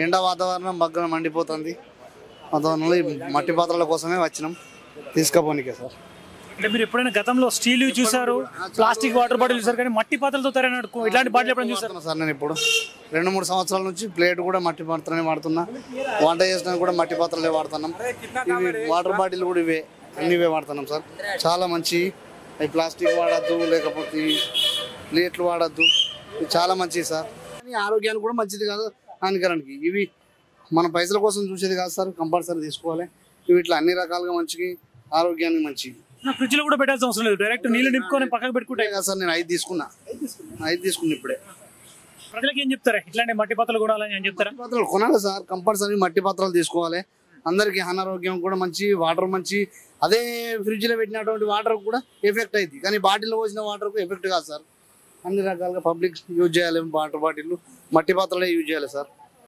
ఎండ వాతావరణం బగ్గన మండిపోతుంది. వాతావరణంలో ఈ మట్టి పాత్రల కోసమే వచ్చినాం తీసుకపోనికే సార్. అంటే మీరు ఎప్పుడైనా గతంలో స్టీల్ చూసారు, ప్లాస్టిక్ వాటర్ బాటిల్ చూసారు, కానీ మట్టి పాత్రలతో తయారైన ఇలాంటి బాటిల్ ఎప్పుడైనా చూసారు సార్? నేను ఇప్పుడు 2-3 సంవత్సరాల నుంచి ప్లేట్ కూడా మట్టి పాత్రనే వాడుతున్నా. వంట చేసినా కూడా మట్టి పాత్రలే వాడుతున్నాం. ఇవి వాటర్ బాటిల్ కూడా ఇవే అన్ని ఇవే వాడుతున్నాం సార్. చాలా మంచి. అవి ప్లాస్టిక్ వాడద్దు, లేకపోతే ప్లేట్లు వాడద్దు. ఇవి చాలా మంచిది సార్. కానీ ఆరోగ్యానికి కూడా మంచిది కాదు, హానికరానికి. ఇవి మన పైసల కోసం చూసేది కాదు సార్, కంపల్సరీ తీసుకోవాలి. ఇవి ఇట్లా అన్ని రకాలుగా మంచివి, ఆరోగ్యానికి మంచివి. ఫ్రిడ్జ్ లో కూడా పెట్టాల్సిన అవసరం లేదు, డైరెక్ట్ నీళ్ళు నింపుకొని పక్కకు పెట్టుకుంటే కదా సార్. నేను 5 తీసుకున్నా ఇప్పుడే. ప్రజలకు ఏం చెప్తారా ఇట్లాంటి మట్టి పాత్రలు కొనాలని ఏం చెప్తారా? పాత్రలు కొనాలి సార్, కంపల్సరీ మట్టి పాత్రలు తీసుకోవాలి. అందరికీ అనారోగ్యం కూడా మంచి, వాటర్ మంచి. అదే ఫ్రిడ్జ్ లో పెట్టినటువంటి వాటర్ కూడా ఎఫెక్ట్ అయింది, కానీ బాటిల్లో పోసిన వాటర్ ఎఫెక్ట్ కాదు సార్. అన్ని రకాలుగా పబ్లిక్ యూజ్ చేయాలి. వాటర్ బాటిల్ మట్టి పాత్రలే యూజ్ చేయాలి సార్.